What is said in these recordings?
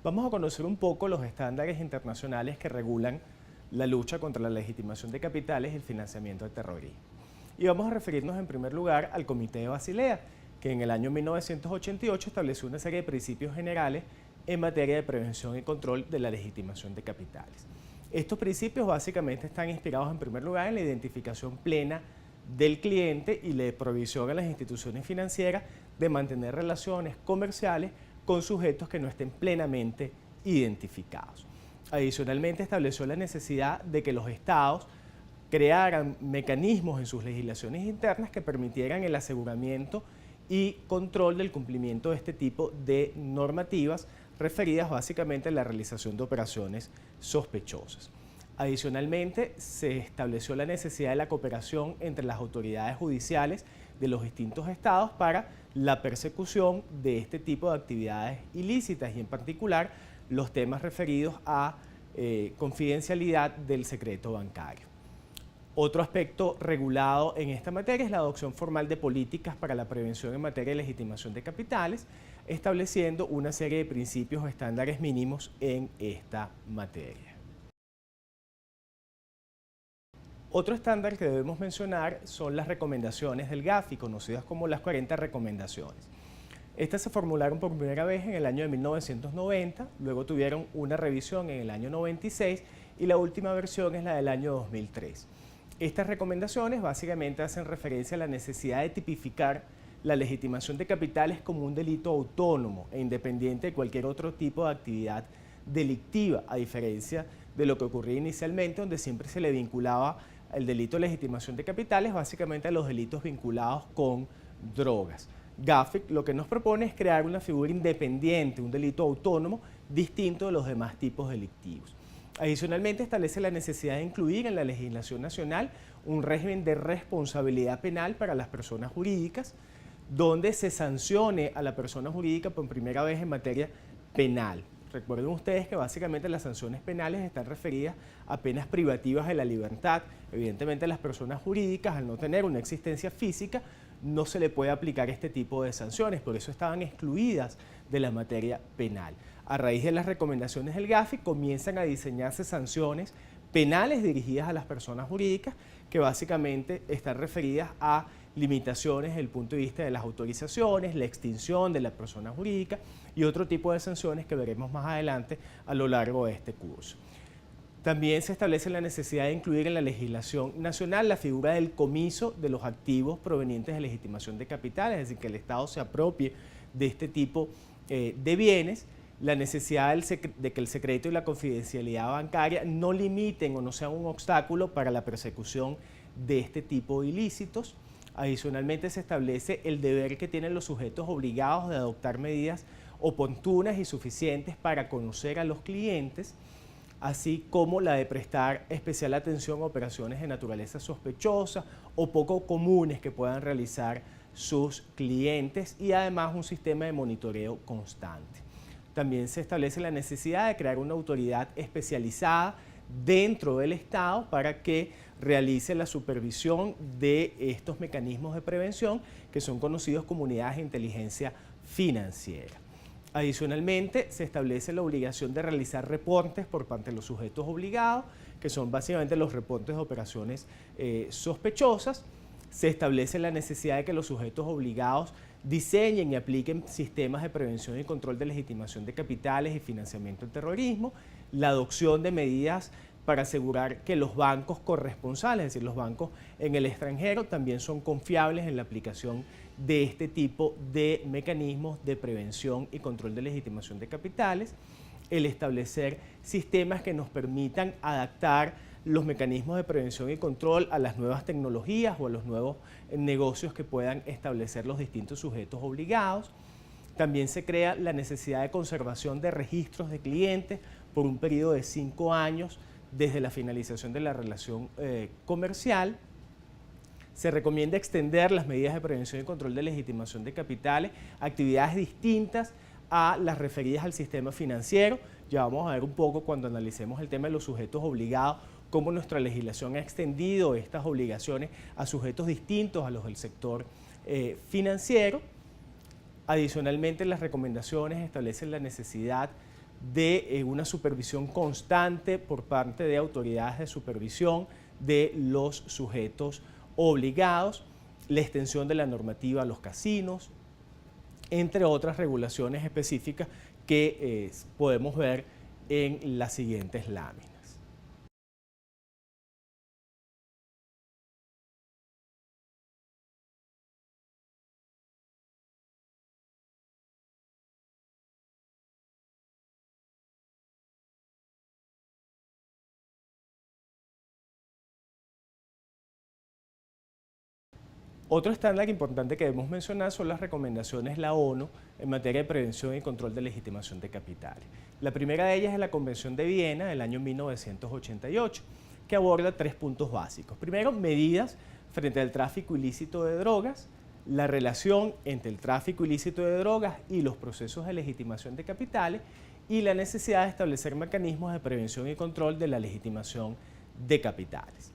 Vamos a conocer un poco los estándares internacionales que regulan la lucha contra la legitimación de capitales y el financiamiento del terrorismo. Y vamos a referirnos en primer lugar al Comité de Basilea, que en el año 1988 estableció una serie de principios generales en materia de prevención y control de la legitimación de capitales. Estos principios básicamente están inspirados en primer lugar en la identificación plena del cliente y la provisión a las instituciones financieras de mantener relaciones comerciales con sujetos que no estén plenamente identificados. Adicionalmente, estableció la necesidad de que los estados crearan mecanismos en sus legislaciones internas que permitieran el aseguramiento y control del cumplimiento de este tipo de normativas referidas básicamente a la realización de operaciones sospechosas. Adicionalmente, se estableció la necesidad de la cooperación entre las autoridades judiciales de los distintos estados para la persecución de este tipo de actividades ilícitas y en particular los temas referidos a confidencialidad del secreto bancario. Otro aspecto regulado en esta materia es la adopción formal de políticas para la prevención en materia de legitimación de capitales, estableciendo una serie de principios o estándares mínimos en esta materia. Otro estándar que debemos mencionar son las recomendaciones del GAFI, conocidas como las 40 recomendaciones. Estas se formularon por primera vez en el año de 1990, luego tuvieron una revisión en el año 96 y la última versión es la del año 2003. Estas recomendaciones básicamente hacen referencia a la necesidad de tipificar la legitimación de capitales como un delito autónomo e independiente de cualquier otro tipo de actividad delictiva, a diferencia de lo que ocurría inicialmente, donde siempre se le vinculaba el delito de legitimación de capitales básicamente a los delitos vinculados con drogas. GAFIC lo que nos propone es crear una figura independiente, un delito autónomo distinto de los demás tipos delictivos. Adicionalmente, establece la necesidad de incluir en la legislación nacional un régimen de responsabilidad penal para las personas jurídicas, donde se sancione a la persona jurídica por primera vez en materia penal. Recuerden ustedes que básicamente las sanciones penales están referidas a penas privativas de la libertad. Evidentemente a las personas jurídicas, al no tener una existencia física, no se le puede aplicar este tipo de sanciones, por eso estaban excluidas de la materia penal. A raíz de las recomendaciones del GAFI comienzan a diseñarse sanciones penales dirigidas a las personas jurídicas que básicamente están referidas a limitaciones desde el punto de vista de las autorizaciones, la extinción de la persona jurídica y otro tipo de sanciones que veremos más adelante a lo largo de este curso. También se establece la necesidad de incluir en la legislación nacional la figura del comiso de los activos provenientes de legitimación de capitales, es decir, que el Estado se apropie de este tipo de bienes, la necesidad de que el secreto y la confidencialidad bancaria no limiten o no sean un obstáculo para la persecución de este tipo de ilícitos. Adicionalmente, se establece el deber que tienen los sujetos obligados de adoptar medidas oportunas y suficientes para conocer a los clientes, así como la de prestar especial atención a operaciones de naturaleza sospechosa o poco comunes que puedan realizar sus clientes y además un sistema de monitoreo constante. También se establece la necesidad de crear una autoridad especializada dentro del Estado para que realice la supervisión de estos mecanismos de prevención que son conocidos como unidades de inteligencia financiera. Adicionalmente, se establece la obligación de realizar reportes por parte de los sujetos obligados, que son básicamente los reportes de operaciones sospechosas. Se establece la necesidad de que los sujetos obligados diseñen y apliquen sistemas de prevención y control de legitimación de capitales y financiamiento del terrorismo, la adopción de medidas para asegurar que los bancos corresponsales, es decir, los bancos en el extranjero, también son confiables en la aplicación de este tipo de mecanismos de prevención y control de legitimación de capitales, el establecer sistemas que nos permitan adaptar los mecanismos de prevención y control a las nuevas tecnologías o a los nuevos negocios que puedan establecer los distintos sujetos obligados. También se crea la necesidad de conservación de registros de clientes por un periodo de 5 años desde la finalización de la relación comercial. Se recomienda extender las medidas de prevención y control de legitimación de capitales a actividades distintas a las referidas al sistema financiero. Ya vamos a ver un poco cuando analicemos el tema de los sujetos obligados, cómo nuestra legislación ha extendido estas obligaciones a sujetos distintos a los del sector financiero. Adicionalmente, las recomendaciones establecen la necesidad de una supervisión constante por parte de autoridades de supervisión de los sujetos obligados, la extensión de la normativa a los casinos, entre otras regulaciones específicas que podemos ver en las siguientes láminas. Otro estándar importante que debemos mencionar son las recomendaciones de la ONU en materia de prevención y control de legitimación de capitales. La primera de ellas es la Convención de Viena del año 1988, que aborda 3 puntos básicos. Primero, medidas frente al tráfico ilícito de drogas, la relación entre el tráfico ilícito de drogas y los procesos de legitimación de capitales y la necesidad de establecer mecanismos de prevención y control de la legitimación de capitales.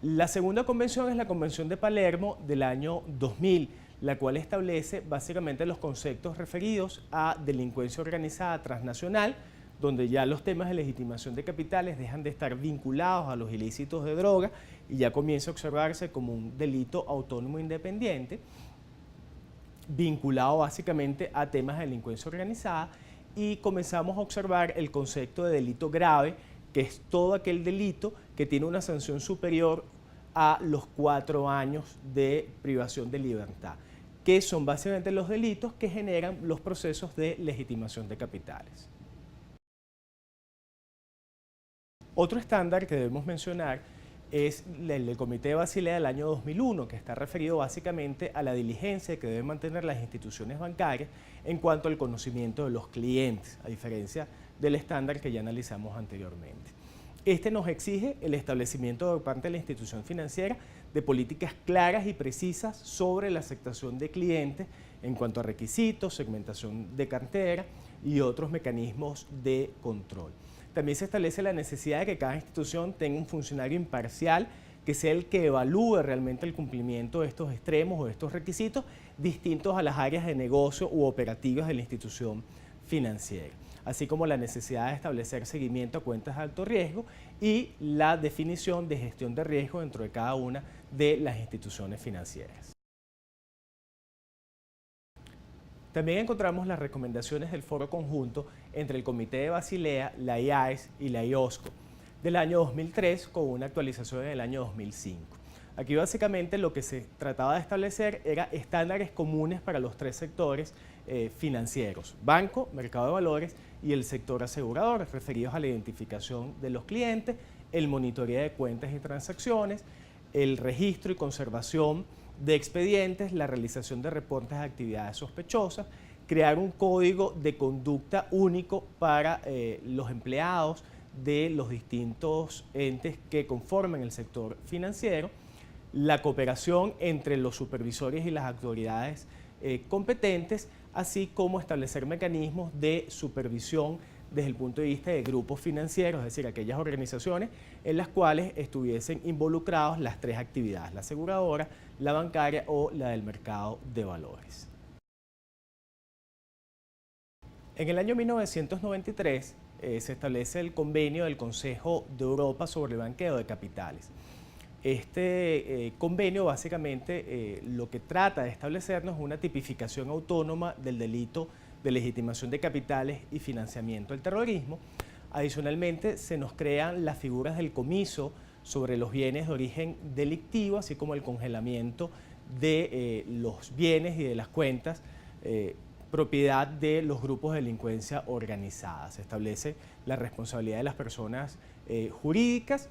La segunda convención es la Convención de Palermo del año 2000, la cual establece básicamente los conceptos referidos a delincuencia organizada transnacional, donde ya los temas de legitimación de capitales dejan de estar vinculados a los ilícitos de droga y ya comienza a observarse como un delito autónomo independiente, vinculado básicamente a temas de delincuencia organizada, y comenzamos a observar el concepto de delito grave, que es todo aquel delito que tiene una sanción superior a los 4 años de privación de libertad, que son básicamente los delitos que generan los procesos de legitimación de capitales. Otro estándar que debemos mencionar es el del Comité de Basilea del año 2001, que está referido básicamente a la diligencia que deben mantener las instituciones bancarias en cuanto al conocimiento de los clientes, a diferencia del estándar que ya analizamos anteriormente. Este nos exige el establecimiento por parte de la institución financiera de políticas claras y precisas sobre la aceptación de clientes en cuanto a requisitos, segmentación de cartera y otros mecanismos de control. También se establece la necesidad de que cada institución tenga un funcionario imparcial que sea el que evalúe realmente el cumplimiento de estos extremos o de estos requisitos distintos a las áreas de negocio u operativas de la institución financiera, así como la necesidad de establecer seguimiento a cuentas de alto riesgo y la definición de gestión de riesgo dentro de cada una de las instituciones financieras. También encontramos las recomendaciones del Foro Conjunto entre el Comité de Basilea, la IAES y la IOSCO del año 2003 con una actualización en el año 2005. Aquí básicamente lo que se trataba de establecer era estándares comunes para los 3 sectores financieros: banco, mercado de valores y el sector asegurador, referidos a la identificación de los clientes, el monitoreo de cuentas y transacciones, el registro y conservación de expedientes, la realización de reportes de actividades sospechosas, crear un código de conducta único para los empleados de los distintos entes que conforman el sector financiero, la cooperación entre los supervisores y las autoridades competentes, así como establecer mecanismos de supervisión desde el punto de vista de grupos financieros, es decir, aquellas organizaciones en las cuales estuviesen involucrados las 3 actividades: la aseguradora, la bancaria o la del mercado de valores. En el año 1993 se establece el convenio del Consejo de Europa sobre el blanqueo de capitales. Este convenio básicamente lo que trata de establecernos es una tipificación autónoma del delito de legitimación de capitales y financiamiento del terrorismo. Adicionalmente, se nos crean las figuras del comiso sobre los bienes de origen delictivo, así como el congelamiento de los bienes y de las cuentas propiedad de los grupos de delincuencia organizada. Se establece la responsabilidad de las personas jurídicas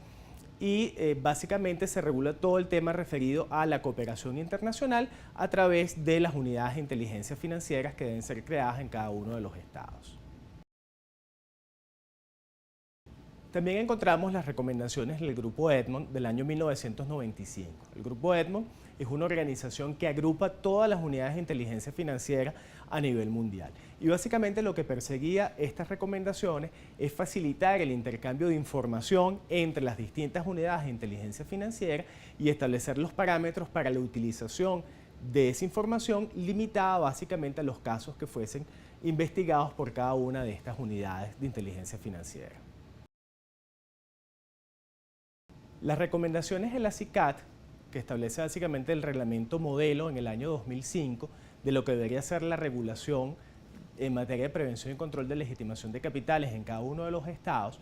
y básicamente se regula todo el tema referido a la cooperación internacional a través de las unidades de inteligencia financieras que deben ser creadas en cada uno de los estados. También encontramos las recomendaciones del Grupo Edmond del año 1995. El Grupo Edmond es una organización que agrupa todas las unidades de inteligencia financiera a nivel mundial. Y básicamente lo que perseguía estas recomendaciones es facilitar el intercambio de información entre las distintas unidades de inteligencia financiera y establecer los parámetros para la utilización de esa información, limitada básicamente a los casos que fuesen investigados por cada una de estas unidades de inteligencia financiera. Las recomendaciones de la CICAT, que establece básicamente el reglamento modelo en el año 2005 de lo que debería ser la regulación en materia de prevención y control de legitimación de capitales en cada uno de los estados,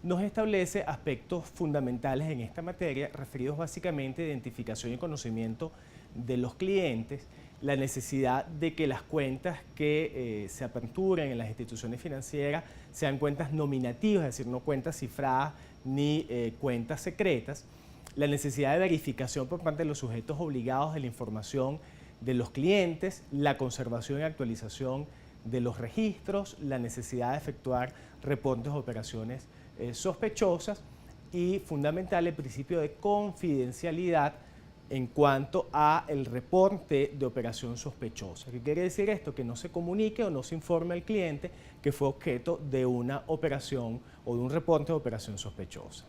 nos establece aspectos fundamentales en esta materia referidos básicamente a identificación y conocimiento de los clientes, la necesidad de que las cuentas que se aperturen en las instituciones financieras sean cuentas nominativas, es decir, no cuentas cifradas ni cuentas secretas, la necesidad de verificación por parte de los sujetos obligados de la información de los clientes, la conservación y actualización de los registros, la necesidad de efectuar reportes de operaciones sospechosas y fundamental el principio de confidencialidad en cuanto a el reporte de operación sospechosa. ¿Qué quiere decir esto? Que no se comunique o no se informe al cliente que fue objeto de una operación o de un reporte de operación sospechosa.